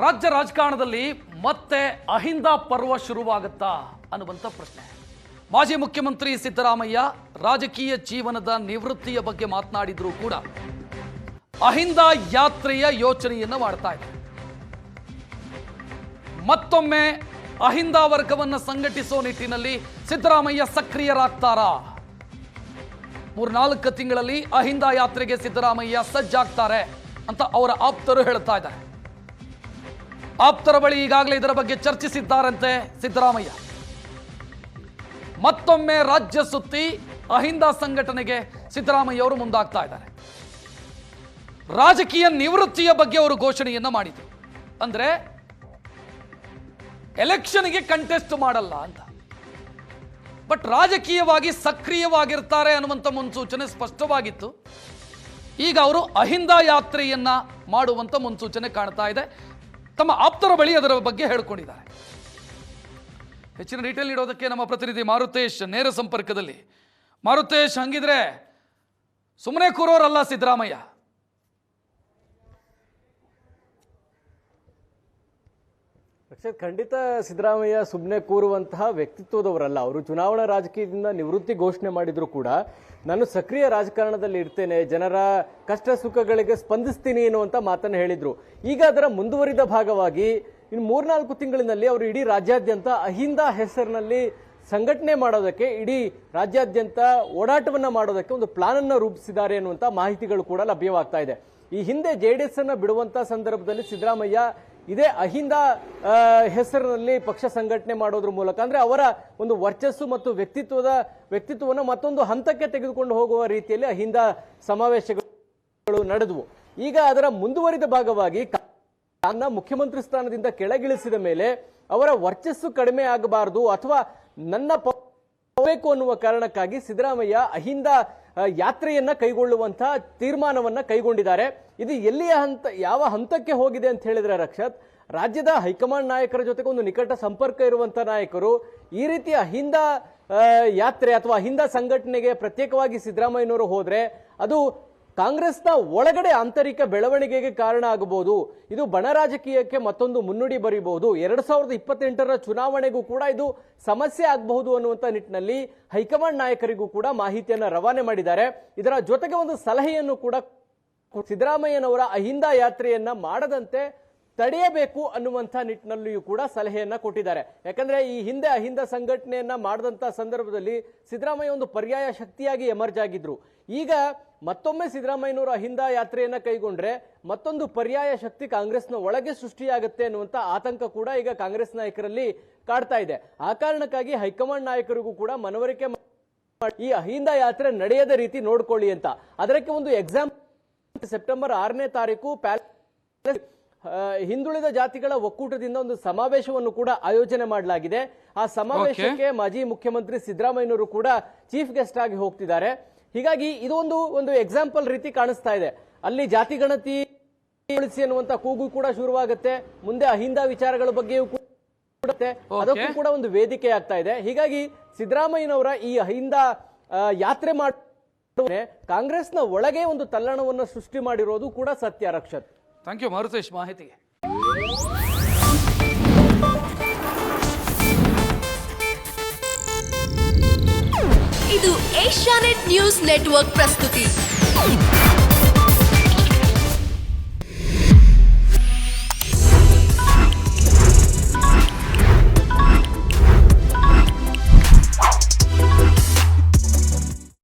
ರಾಜ್ಯ ರಾಜಕಾರಣದಲ್ಲಿ ಮತ್ತೆ ಅಹಿಂದ ಪರ್ವ ಶುರುವಾಗುತ್ತಾ ಅನ್ನುವಂಥ ಪ್ರಶ್ನೆ. ಮಾಜಿ ಮುಖ್ಯಮಂತ್ರಿ ಸಿದ್ದರಾಮಯ್ಯ ರಾಜಕೀಯ ಜೀವನದ ನಿವೃತ್ತಿಯ ಬಗ್ಗೆ ಮಾತನಾಡಿದ್ರು ಕೂಡ ಅಹಿಂದ ಯಾತ್ರೆಯ ಯೋಚನೆಯನ್ನ ಮಾಡ್ತಾ ಇದ್ದಾರೆ. ಮತ್ತೊಮ್ಮೆ ಅಹಿಂದ ವರ್ಗವನ್ನು ಸಂಘಟಿಸುವ ನಿಟ್ಟಿನಲ್ಲಿ ಸಿದ್ದರಾಮಯ್ಯ ಸಕ್ರಿಯರಾಗ್ತಾರಾ? 3-4 ತಿಂಗಳಲ್ಲಿ ಅಹಿಂದ ಯಾತ್ರೆಗೆ ಸಿದ್ದರಾಮಯ್ಯ ಸಜ್ಜಾಗ್ತಾರೆ ಅಂತ ಅವರ ಆಪ್ತರು ಹೇಳ್ತಾ ಇದ್ದಾರೆ. ಆಪ್ತರ ಬಳಿ ಈಗಾಗಲೇ ಇದರ ಬಗ್ಗೆ ಚರ್ಚಿಸಿದ್ದಾರಂತೆ ಸಿದ್ದರಾಮಯ್ಯ. ಮತ್ತೊಮ್ಮೆ ರಾಜ್ಯ ಸುತ್ತಿ ಅಹಿಂದ ಸಂಘಟನೆಗೆ ಸಿದ್ದರಾಮಯ್ಯ ಅವರು ಮುಂದಾಗ್ತಾ ಇದ್ದಾರೆ. ರಾಜಕೀಯ ನಿವೃತ್ತಿಯ ಬಗ್ಗೆ ಅವರು ಘೋಷಣೆಯನ್ನ ಮಾಡಿದರು. ಅಂದ್ರೆ ಎಲೆಕ್ಷನ್ಗೆ ಕಂಟೆಸ್ಟ್ ಮಾಡಲ್ಲ ಅಂತ, ಬಟ್ ರಾಜಕೀಯವಾಗಿ ಸಕ್ರಿಯವಾಗಿರ್ತಾರೆ ಅನ್ನುವಂಥ ಮುನ್ಸೂಚನೆ ಸ್ಪಷ್ಟವಾಗಿತ್ತು. ಈಗ ಅವರು ಅಹಿಂದ ಯಾತ್ರೆಯನ್ನ ಮಾಡುವಂತ ಮುನ್ಸೂಚನೆ ಕಾಣ್ತಾ ಇದೆ. ತಮ್ಮ ಆಪ್ತರ ಬಳಿ ಅದರ ಬಗ್ಗೆ ಹೇಳ್ಕೊಂಡಿದ್ದಾರೆ. ಹೆಚ್ಚಿನ ಡೀಟೇಲ್ ನೀಡೋದಕ್ಕೆ ನಮ್ಮ ಪ್ರತಿನಿಧಿ ಮಾರುತೇಶ್ ನೇರ ಸಂಪರ್ಕದಲ್ಲಿ. ಮಾರುತೇಶ್, ಹಂಗಿದ್ರೆ ಸುಮ್ಮನೆ ಕೂರೋರಲ್ಲ ಸಿದ್ದರಾಮಯ್ಯ. ಖಂಡಿತ ಸಿದ್ದರಾಮಯ್ಯ ಸುಮ್ಮನೆ ಕೂರುವಂತಹ ವ್ಯಕ್ತಿತ್ವದವರಲ್ಲ. ಅವರು ಚುನಾವಣಾ ರಾಜಕೀಯದಿಂದ ನಿವೃತ್ತಿ ಘೋಷಣೆ ಮಾಡಿದ್ರು ಕೂಡ ನಾನು ಸಕ್ರಿಯ ರಾಜಕಾರಣದಲ್ಲಿ ಇರ್ತೇನೆ, ಜನರ ಕಷ್ಟ ಸುಖಗಳಿಗೆ ಸ್ಪಂದಿಸ್ತೀನಿ ಎನ್ನುವಂತ ಮಾತನ್ನು ಹೇಳಿದ್ರು. ಈಗ ಅದರ ಮುಂದುವರಿದ ಭಾಗವಾಗಿ ಇನ್ನು 3-4 ತಿಂಗಳಿನಲ್ಲಿ ಅವರು ಇಡೀ ರಾಜ್ಯಾದ್ಯಂತ ಅಹಿಂದ ಹೆಸರಿನಲ್ಲಿ ಸಂಘಟನೆ ಮಾಡೋದಕ್ಕೆ, ಇಡೀ ರಾಜ್ಯಾದ್ಯಂತ ಓಡಾಟವನ್ನ ಮಾಡೋದಕ್ಕೆ ಒಂದು ಪ್ಲಾನ್ ಅನ್ನ ರೂಪಿಸಿದ್ದಾರೆ ಎನ್ನುವಂತ ಮಾಹಿತಿಗಳು ಕೂಡ ಲಭ್ಯವಾಗ್ತಾ ಇದೆ. ಈ ಹಿಂದೆ ಜೆಡಿಎಸ್ ಅನ್ನ ಬಿಡುವಂತ ಸಂದರ್ಭದಲ್ಲಿ ಸಿದ್ದರಾಮಯ್ಯ ಇದೇ ಅಹಿಂದ ಹೆಸರಿನಲ್ಲಿ ಪಕ್ಷ ಸಂಘಟನೆ ಮಾಡೋದ್ರ ಮೂಲಕ, ಅಂದ್ರೆ ಅವರ ಒಂದು ವರ್ಚಸ್ಸು ಮತ್ತು ವ್ಯಕ್ತಿತ್ವವನ್ನು ಮತ್ತೊಂದು ಹಂತಕ್ಕೆ ತೆಗೆದುಕೊಂಡು ಹೋಗುವ ರೀತಿಯಲ್ಲಿ ಅಹಿಂದ ಸಮಾವೇಶಗಳು ನಡೆದವು. ಈಗ ಅದರ ಮುಂದುವರಿದ ಭಾಗವಾಗಿ ತನ್ನ ಮುಖ್ಯಮಂತ್ರಿ ಸ್ಥಾನದಿಂದ ಕೆಳಗಿಳಿಸಿದ ಮೇಲೆ ಅವರ ವರ್ಚಸ್ಸು ಕಡಿಮೆ ಆಗಬಾರದು ಅಥವಾ ನನ್ನ ಬೇಕು ಅನ್ನುವ ಕಾರಣಕ್ಕಾಗಿ ಸಿದ್ದರಾಮಯ್ಯ ಅಹಿಂದ ಯಾತ್ರೆಯನ್ನ ಕೈಗೊಳ್ಳುವಂತಹ ತೀರ್ಮಾನವನ್ನ ಕೈಗೊಂಡಿದ್ದಾರೆ. ಇದು ಎಲ್ಲಿಯ ಯಾವ ಹಂತಕ್ಕೆ ಹೋಗಿದೆ ಅಂತ ಹೇಳಿದ್ರೆ ರಕ್ಷತ್, ರಾಜ್ಯದ ಹೈಕಮಾಂಡ್ ನಾಯಕರ ಜೊತೆಗೆ ಒಂದು ನಿಕಟ ಸಂಪರ್ಕ ಇರುವಂತಹ ನಾಯಕರು ಈ ರೀತಿ ಅಹಿಂದ ಯಾತ್ರೆ ಅಥವಾ ಅಹಿಂದ ಸಂಘಟನೆಗೆ ಪ್ರತ್ಯೇಕವಾಗಿ ಸಿದ್ದರಾಮಯ್ಯನವರು ಹೋದ್ರೆ ಅದು ಕಾಂಗ್ರೆಸ್ನ ಒಳಗಡೆ ಆಂತರಿಕ ಬೆಳವಣಿಗೆಗೆ ಕಾರಣ ಆಗಬಹುದು. ಇದು ಬಣ ರಾಜಕೀಯಕ್ಕೆ ಮತ್ತೊಂದು ಮುನ್ನುಡಿ ಬರೀಬಹುದು. 2028ರ ಚುನಾವಣೆಗೂ ಕೂಡ ಇದು ಸಮಸ್ಯೆ ಆಗಬಹುದು ಅನ್ನುವಂತ ನಿಟ್ಟಿನಲ್ಲಿ ಹೈಕಮಾಂಡ್ ನಾಯಕರಿಗೂ ಕೂಡ ಮಾಹಿತಿಯನ್ನ ರವಾನೆ ಮಾಡಿದ್ದಾರೆ. ಇದರ ಜೊತೆಗೆ ಒಂದು ಸಲಹೆಯನ್ನು ಕೂಡ ಸಿದ್ದರಾಮಯ್ಯನವರ ಅಹಿಂದ ಯಾತ್ರೆಯನ್ನ ಮಾಡದಂತೆ ತಡೆಯಬೇಕು ಅನ್ನುವಂಥ ನಿಟ್ಟಿನಲ್ಲಿಯೂ ಕೂಡ ಸಲಹೆಯನ್ನ ಕೊಟ್ಟಿದ್ದಾರೆ. ಯಾಕಂದ್ರೆ ಈ ಹಿಂದೆ ಅಹಿಂದ ಸಂಘಟನೆಯನ್ನ ಮಾಡಿದಂತ ಸಂದರ್ಭದಲ್ಲಿ ಸಿದ್ದರಾಮಯ್ಯ ಒಂದು ಪರ್ಯಾಯ ಶಕ್ತಿಯಾಗಿ ಎಮರ್ಜ್ ಆಗಿದ್ರು. ಈಗ ಮತ್ತೊಮ್ಮೆ ಸಿದ್ದರಾಮಯ್ಯನವರು ಅಹಿಂದ ಯಾತ್ರೆಯನ್ನ ಕೈಗೊಂಡ್ರೆ ಮತ್ತೊಂದು ಪರ್ಯಾಯ ಶಕ್ತಿ ಕಾಂಗ್ರೆಸ್ನ ಒಳಗೆ ಸೃಷ್ಟಿಯಾಗುತ್ತೆ ಅನ್ನುವಂತ ಆತಂಕ ಕೂಡ ಈಗ ಕಾಂಗ್ರೆಸ್ ನಾಯಕರಲ್ಲಿ ಕಾಡ್ತಾ ಇದೆ. ಆ ಕಾರಣಕ್ಕಾಗಿ ಹೈಕಮಾಂಡ್ ನಾಯಕರಿಗೂ ಕೂಡ ಮನವರಿಕೆ ಈ ಅಹಿಂದ ಯಾತ್ರೆ ನಡೆಯದ ರೀತಿ ನೋಡ್ಕೊಳ್ಳಿ ಅಂತ. ಅದಕ್ಕೆ ಒಂದು ಎಕ್ಸಾಂಪಲ್ ಸೆಪ್ಟೆಂಬರ್ 6ನೇ ತಾರೀಕು ಹಿಂದುಳಿದ ಜಾತಿಗಳ ಒಕ್ಕೂಟದಿಂದ ಒಂದು ಸಮಾವೇಶವನ್ನು ಕೂಡ ಆಯೋಜನೆ ಮಾಡಲಾಗಿದೆ. ಆ ಸಮಾವೇಶಕ್ಕೆ ಮಾಜಿ ಮುಖ್ಯಮಂತ್ರಿ ಸಿದ್ದರಾಮಯ್ಯನವರು ಕೂಡ ಚೀಫ್ ಗೆಸ್ಟ್ ಆಗಿ ಹೋಗ್ತಿದ್ದಾರೆ. ಹೀಗಾಗಿ ಇದು ಒಂದು ಎಕ್ಸಾಂಪಲ್ ರೀತಿ ಕಾಣಿಸ್ತಾ ಇದೆ. ಅಲ್ಲಿ ಜಾತಿ ಗಣತಿ ಅನ್ನುವಂತ ಕೂಗು ಕೂಡ ಶುರುವಾಗುತ್ತೆ. ಮುಂದೆ ಅಹಿಂದ ವಿಚಾರಗಳ ಬಗ್ಗೆಯೂ ಕೂಡ ಅದಕ್ಕೂ ಕೂಡ ಒಂದು ವೇದಿಕೆ ಆಗ್ತಾ ಇದೆ. ಹೀಗಾಗಿ ಸಿದ್ದರಾಮಯ್ಯನವರ ಈ ಅಹಿಂದ ಯಾತ್ರೆ ಕಾಂಗ್ರೆಸ್ನ ಒಳಗೆ ಒಂದು ತಲ್ಲಣವನ್ನು ಸೃಷ್ಟಿ ಮಾಡಿರೋದು ಕೂಡ ಸತ್ಯ. ರಕ್ಷತ್, ಥ್ಯಾಂಕ್ ಯು ಮಾರುತೇಶ್ ಮಾಹಿತಿಗೆ. ಇದು ಏಷ್ಯಾನೆಟ್ ನ್ಯೂಸ್ ನೆಟ್ವರ್ಕ್ ಪ್ರಸ್ತುತಿ.